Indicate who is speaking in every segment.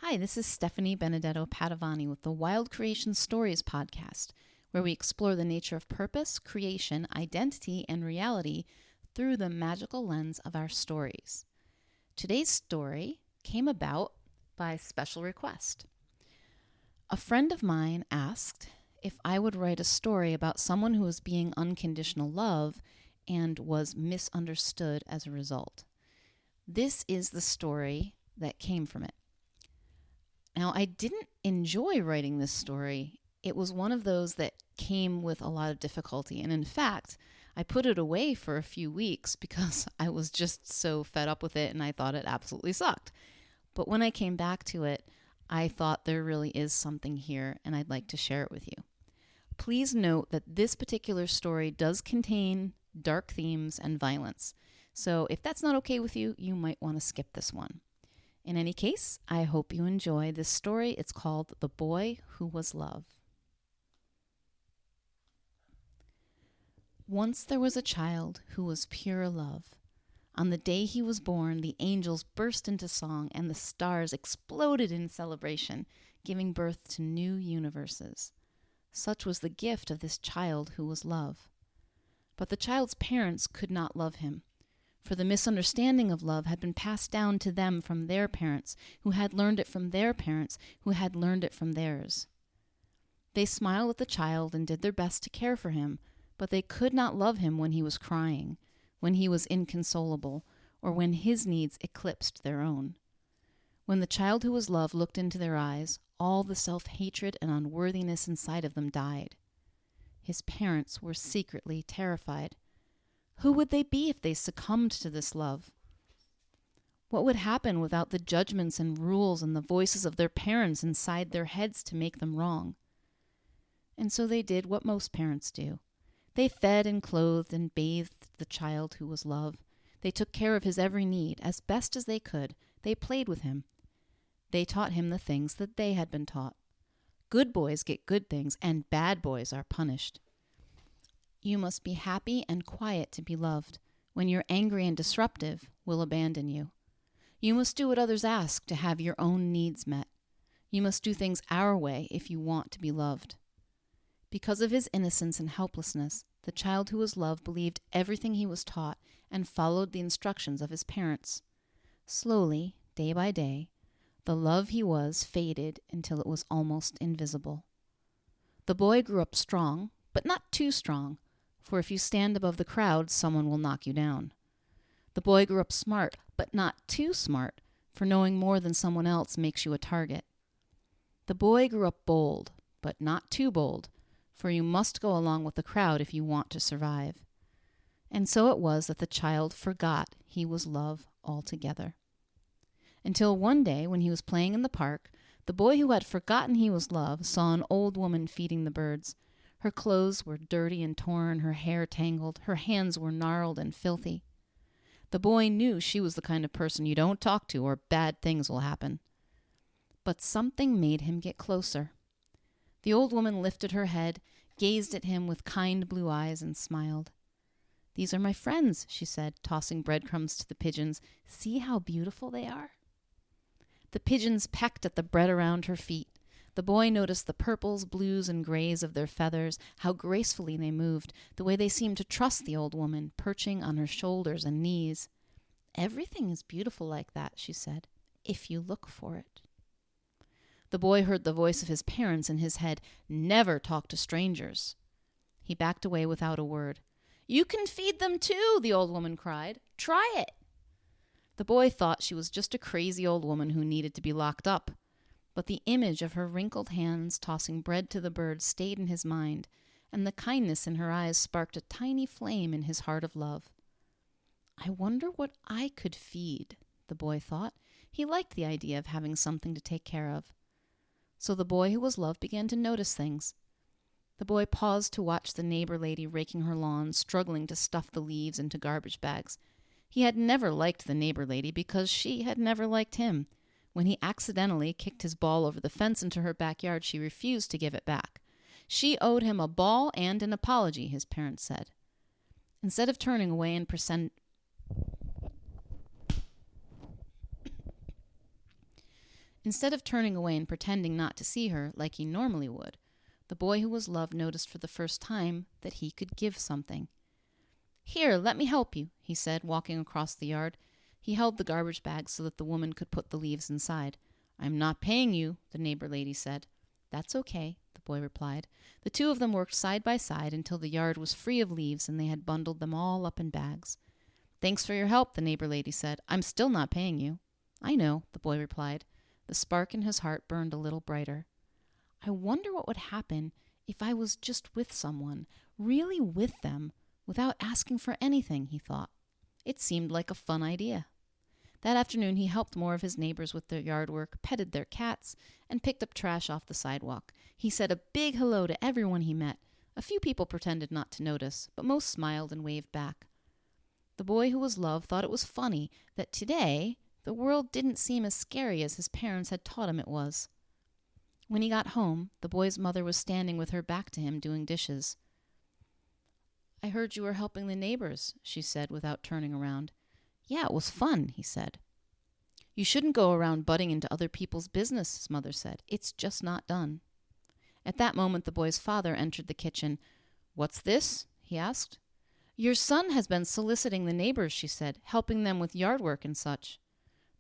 Speaker 1: Hi, this is Stephanie Benedetto Padavani with the Wild Creation Stories podcast, where we explore the nature of purpose, creation, identity, and reality through the magical lens of our stories. Today's story came about by special request. A friend of mine asked if I would write a story about someone who was being unconditional love and was misunderstood as a result. This is the story that came from it. Now, I didn't enjoy writing this story. It was one of those that came with a lot of difficulty. And in fact, I put it away for a few weeks because I was just so fed up with it and I thought it absolutely sucked. But when I came back to it, I thought there really is something here and I'd like to share it with you. Please note that this particular story does contain dark themes and violence. So if that's not okay with you, you might want to skip this one. In any case, I hope you enjoy this story. It's called The Boy Who Was Love. Once there was a child who was pure love. On the day he was born, the angels burst into song and the stars exploded in celebration, giving birth to new universes. Such was the gift of this child who was love. But the child's parents could not love him. For the misunderstanding of love had been passed down to them from their parents, who had learned it from their parents, who had learned it from theirs. They smiled at the child and did their best to care for him, but they could not love him when he was crying, when he was inconsolable, or when his needs eclipsed their own. When the child who was loved looked into their eyes, all the self-hatred and unworthiness inside of them died. His parents were secretly terrified. Who would they be if they succumbed to this love? What would happen without the judgments and rules and the voices of their parents inside their heads to make them wrong? And so they did what most parents do. They fed and clothed and bathed the child who was love. They took care of his every need as best as they could. They played with him. They taught him the things that they had been taught. Good boys get good things, and bad boys are punished. You must be happy and quiet to be loved. When you're angry and disruptive, we'll abandon you. You must do what others ask to have your own needs met. You must do things our way if you want to be loved. Because of his innocence and helplessness, the child who was loved believed everything he was taught and followed the instructions of his parents. Slowly, day by day, the love he was faded until it was almost invisible. The boy grew up strong, but not too strong. For if you stand above the crowd, someone will knock you down. The boy grew up smart, but not too smart, for knowing more than someone else makes you a target. The boy grew up bold, but not too bold, for you must go along with the crowd if you want to survive. And so it was that the child forgot he was love altogether. Until one day, when he was playing in the park, the boy who had forgotten he was love saw an old woman feeding the birds. Her clothes were dirty and torn, her hair tangled, her hands were gnarled and filthy. The boy knew she was the kind of person you don't talk to or bad things will happen. But something made him get closer. The old woman lifted her head, gazed at him with kind blue eyes, and smiled. "These are my friends," she said, tossing breadcrumbs to the pigeons. "See how beautiful they are?" The pigeons pecked at the bread around her feet. The boy noticed the purples, blues, and grays of their feathers, how gracefully they moved, the way they seemed to trust the old woman, perching on her shoulders and knees. "Everything is beautiful like that," she said, "if you look for it." The boy heard the voice of his parents in his head, "Never talk to strangers." He backed away without a word. "You can feed them too," the old woman cried. "Try it." The boy thought she was just a crazy old woman who needed to be locked up. But the image of her wrinkled hands tossing bread to the birds stayed in his mind, and the kindness in her eyes sparked a tiny flame in his heart of love. "I wonder what I could feed," the boy thought. He liked the idea of having something to take care of. So the boy who was loved began to notice things. The boy paused to watch the neighbor lady raking her lawn, struggling to stuff the leaves into garbage bags. He had never liked the neighbor lady because she had never liked him. When he accidentally kicked his ball over the fence into her backyard, she refused to give it back. She owed him a ball and an apology, his parents said. Instead of turning away and Instead of turning away and pretending not to see her like he normally would, the boy who was loved noticed for the first time that he could give something. "Here, let me help you," he said, walking across the yard. He held the garbage bag so that the woman could put the leaves inside. "I'm not paying you," the neighbor lady said. "That's okay," the boy replied. The two of them worked side by side until the yard was free of leaves and they had bundled them all up in bags. "Thanks for your help," the neighbor lady said. "I'm still not paying you." "I know," the boy replied. The spark in his heart burned a little brighter. "I wonder what would happen if I was just with someone, really with them, without asking for anything," he thought. It seemed like a fun idea. That afternoon he helped more of his neighbors with their yard work, petted their cats, and picked up trash off the sidewalk. He said a big hello to everyone he met. A few people pretended not to notice, but most smiled and waved back. The boy who was loved thought it was funny that today the world didn't seem as scary as his parents had taught him it was. When he got home, the boy's mother was standing with her back to him doing dishes. "I heard you were helping the neighbors," she said without turning around. "Yeah, it was fun," he said. "You shouldn't go around butting into other people's business," his mother said. "It's just not done." At that moment, the boy's father entered the kitchen. "What's this?" he asked. "Your son has been soliciting the neighbors," she said, "helping them with yard work and such."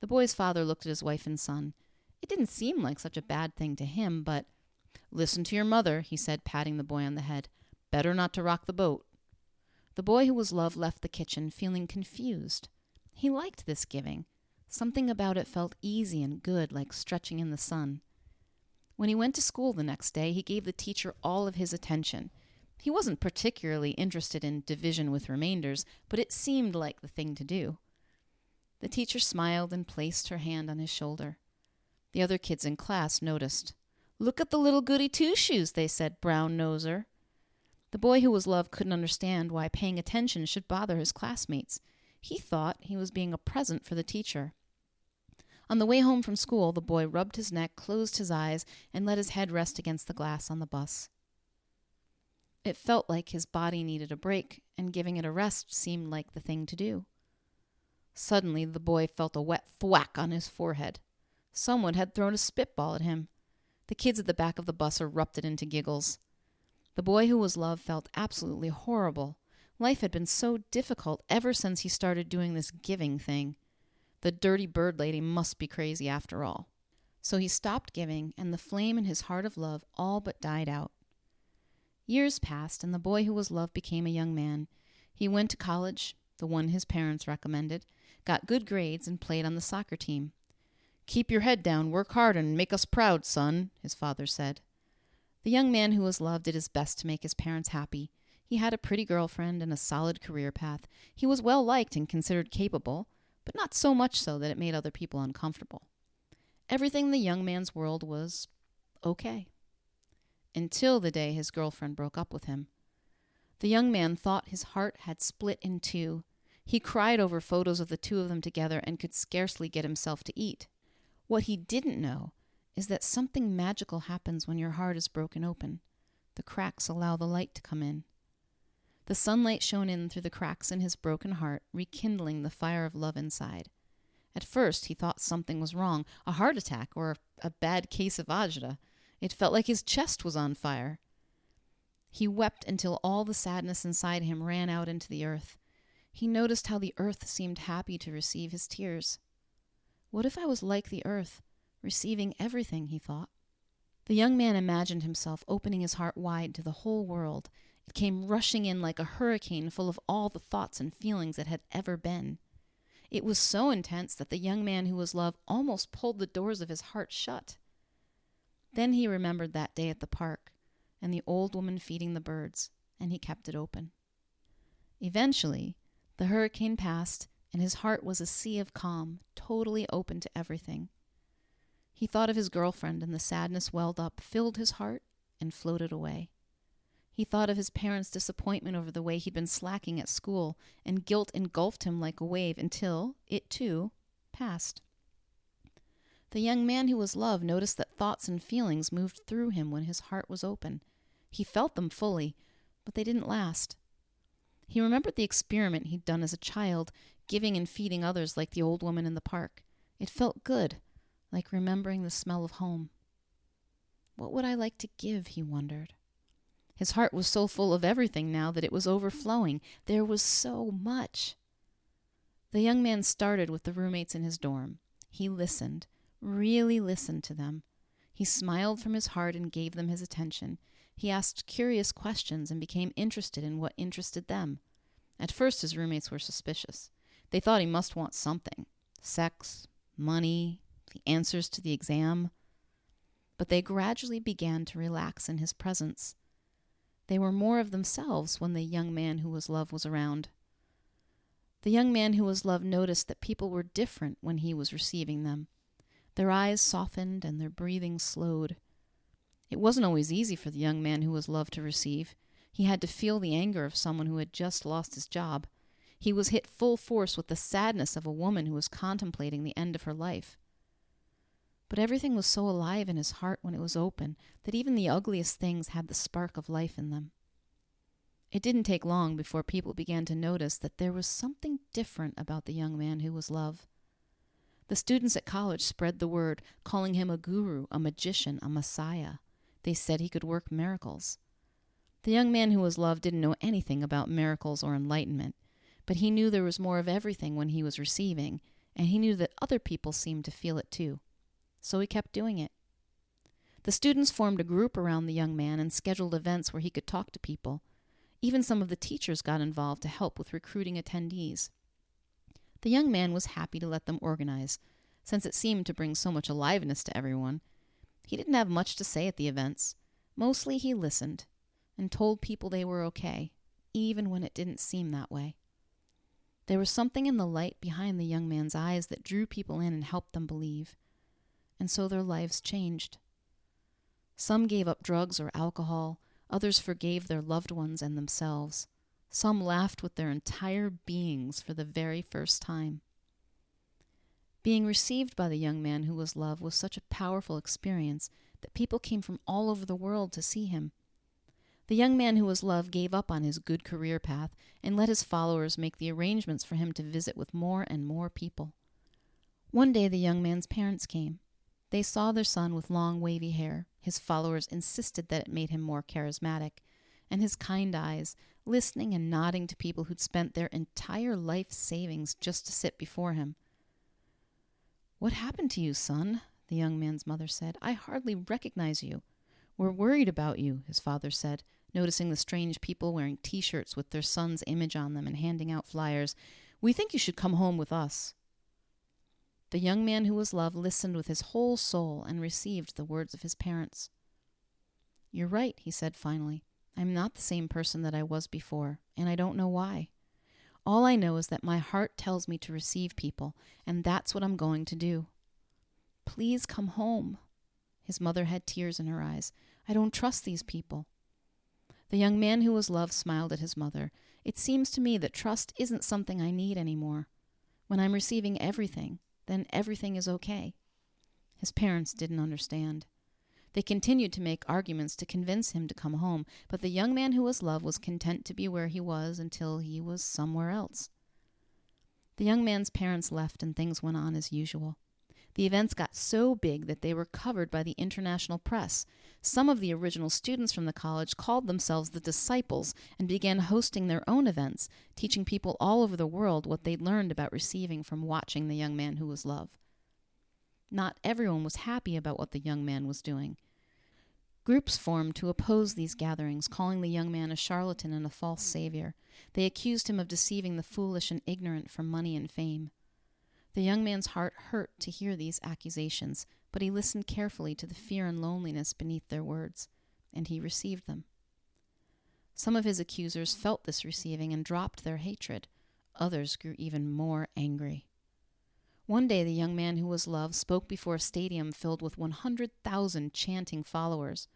Speaker 1: The boy's father looked at his wife and son. It didn't seem like such a bad thing to him, but... "Listen to your mother," he said, patting the boy on the head. "Better not to rock the boat." The boy who was loved left the kitchen, feeling confused. He liked this giving. Something about it felt easy and good, like stretching in the sun. When he went to school the next day, he gave the teacher all of his attention. He wasn't particularly interested in division with remainders, but it seemed like the thing to do. The teacher smiled and placed her hand on his shoulder. The other kids in class noticed. "Look at the little goody two-shoes," they said, "brown noser." The boy who was loved couldn't understand why paying attention should bother his classmates. He thought he was being a present for the teacher. On the way home from school, the boy rubbed his neck, closed his eyes, and let his head rest against the glass on the bus. It felt like his body needed a break, and giving it a rest seemed like the thing to do. Suddenly, the boy felt a wet thwack on his forehead. Someone had thrown a spitball at him. The kids at the back of the bus erupted into giggles. The boy who was loved felt absolutely horrible. Life had been so difficult ever since he started doing this giving thing. The dirty bird lady must be crazy after all. So he stopped giving, and the flame in his heart of love all but died out. Years passed, and the boy who was loved became a young man. He went to college, the one his parents recommended, got good grades, and played on the soccer team. "Keep your head down, work hard, and make us proud, son," his father said. The young man who was loved did his best to make his parents happy. He had a pretty girlfriend and a solid career path. He was well liked and considered capable, but not so much so that it made other people uncomfortable. Everything in the young man's world was okay. Until the day his girlfriend broke up with him. The young man thought his heart had split in two. He cried over photos of the two of them together and could scarcely get himself to eat. What he didn't know is that something magical happens when your heart is broken open. The cracks allow the light to come in. The sunlight shone in through the cracks in his broken heart, rekindling the fire of love inside. At first, he thought something was wrong, a heart attack or a bad case of agita. It felt like his chest was on fire. He wept until all the sadness inside him ran out into the earth. He noticed how the earth seemed happy to receive his tears. What if I was like the earth, receiving everything, he thought. The young man imagined himself opening his heart wide to the whole world. It came rushing in like a hurricane full of all the thoughts and feelings that had ever been. It was so intense that the young man who was loved almost pulled the doors of his heart shut. Then he remembered that day at the park and the old woman feeding the birds, and he kept it open. Eventually, the hurricane passed, and his heart was a sea of calm, totally open to everything. He thought of his girlfriend, and the sadness welled up, filled his heart, and floated away. He thought of his parents' disappointment over the way he'd been slacking at school, and guilt engulfed him like a wave until it, too, passed. The young man who was loved noticed that thoughts and feelings moved through him when his heart was open. He felt them fully, but they didn't last. He remembered the experiment he'd done as a child, giving and feeding others like the old woman in the park. It felt good, like remembering the smell of home. What would I like to give, he wondered. His heart was so full of everything now that it was overflowing. There was so much. The young man started with the roommates in his dorm. He listened, really listened to them. He smiled from his heart and gave them his attention. He asked curious questions and became interested in what interested them. At first, his roommates were suspicious. They thought he must want something. Sex, money, the answers to the exam. But they gradually began to relax in his presence. They were more of themselves when the young man who was love was around. The young man who was love noticed that people were different when he was receiving them. Their eyes softened and their breathing slowed. It wasn't always easy for the young man who was love to receive. He had to feel the anger of someone who had just lost his job. He was hit full force with the sadness of a woman who was contemplating the end of her life. But everything was so alive in his heart when it was open that even the ugliest things had the spark of life in them. It didn't take long before people began to notice that there was something different about the young man who was love. The students at college spread the word, calling him a guru, a magician, a messiah. They said he could work miracles. The young man who was love didn't know anything about miracles or enlightenment, but he knew there was more of everything when he was receiving, and he knew that other people seemed to feel it too. So he kept doing it. The students formed a group around the young man and scheduled events where he could talk to people. Even some of the teachers got involved to help with recruiting attendees. The young man was happy to let them organize, since it seemed to bring so much aliveness to everyone. He didn't have much to say at the events. Mostly he listened and told people they were okay, even when it didn't seem that way. There was something in the light behind the young man's eyes that drew people in and helped them believe. And so their lives changed. Some gave up drugs or alcohol. Others forgave their loved ones and themselves. Some laughed with their entire beings for the very first time. Being received by the young man who was love was such a powerful experience that people came from all over the world to see him. The young man who was love gave up on his good career path and let his followers make the arrangements for him to visit with more and more people. One day the young man's parents came. They saw their son with long, wavy hair. His followers insisted that it made him more charismatic, and his kind eyes, listening and nodding to people who'd spent their entire life savings just to sit before him. "What happened to you, son?" the young man's mother said. "I hardly recognize you." "We're worried about you," his father said, noticing the strange people wearing T-shirts with their son's image on them and handing out flyers. "We think you should come home with us." The young man who was love listened with his whole soul and received the words of his parents. "You're right," he said finally. "I'm not the same person that I was before, and I don't know why. All I know is that my heart tells me to receive people, and that's what I'm going to do. Please come home." His mother had tears in her eyes. "I don't trust these people." The young man who was love smiled at his mother. "It seems to me that trust isn't something I need anymore. When I'm receiving everything, then everything is okay." His parents didn't understand. They continued to make arguments to convince him to come home, but the young man who was love was content to be where he was until he was somewhere else. The young man's parents left and things went on as usual. The events got so big that they were covered by the international press. Some of the original students from the college called themselves the Disciples and began hosting their own events, teaching people all over the world what they'd learned about receiving from watching the young man who was love. Not everyone was happy about what the young man was doing. Groups formed to oppose these gatherings, calling the young man a charlatan and a false savior. They accused him of deceiving the foolish and ignorant for money and fame. The young man's heart hurt to hear these accusations, but he listened carefully to the fear and loneliness beneath their words, and he received them. Some of his accusers felt this receiving and dropped their hatred. Others grew even more angry. One day the young man who was love spoke before a stadium filled with 100,000 chanting followers.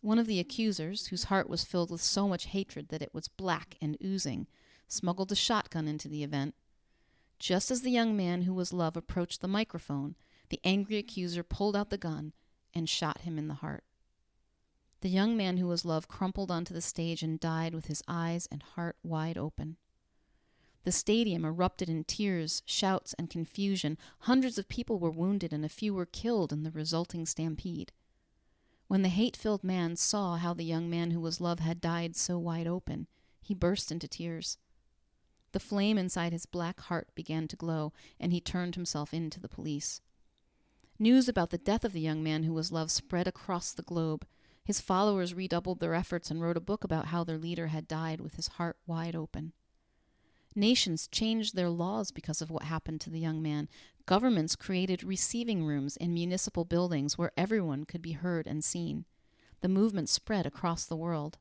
Speaker 1: One of the accusers, whose heart was filled with so much hatred that it was black and oozing, smuggled a shotgun into the event. Just as the young man who was love approached the microphone, the angry accuser pulled out the gun and shot him in the heart. The young man who was love crumpled onto the stage and died with his eyes and heart wide open. The stadium erupted in tears, shouts, and confusion. Hundreds of people were wounded and a few were killed in the resulting stampede. When the hate-filled man saw how the young man who was love had died so wide open, he burst into tears. The flame inside his black heart began to glow, and he turned himself in to the police. News about the death of the young man who was love spread across the globe. His followers redoubled their efforts and wrote a book about how their leader had died with his heart wide open. Nations changed their laws because of what happened to the young man. Governments created receiving rooms in municipal buildings where everyone could be heard and seen. The movement spread across the world.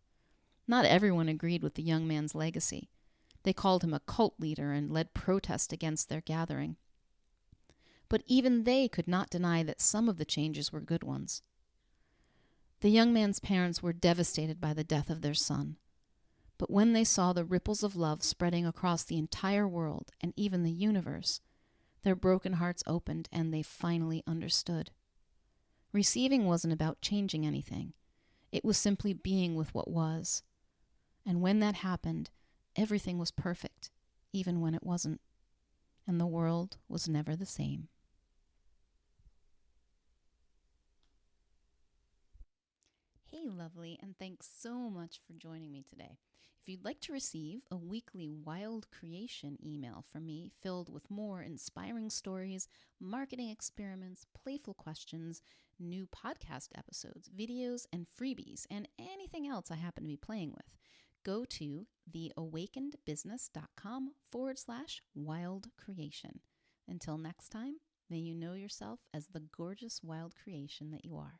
Speaker 1: Not everyone agreed with the young man's legacy. They called him a cult leader and led protest against their gathering. But even they could not deny that some of the changes were good ones. The young man's parents were devastated by the death of their son. But when they saw the ripples of love spreading across the entire world and even the universe, their broken hearts opened and they finally understood. Receiving wasn't about changing anything. It was simply being with what was. And when that happened, everything was perfect, even when it wasn't. And the world was never the same. Hey, lovely, and thanks so much for joining me today. If you'd like to receive a weekly Wild Creation email from me filled with more inspiring stories, marketing experiments, playful questions, new podcast episodes, videos, and freebies, and anything else I happen to be playing with, go to theawakenedbusiness.com/wild creation. Until next time, may you know yourself as the gorgeous wild creation that you are.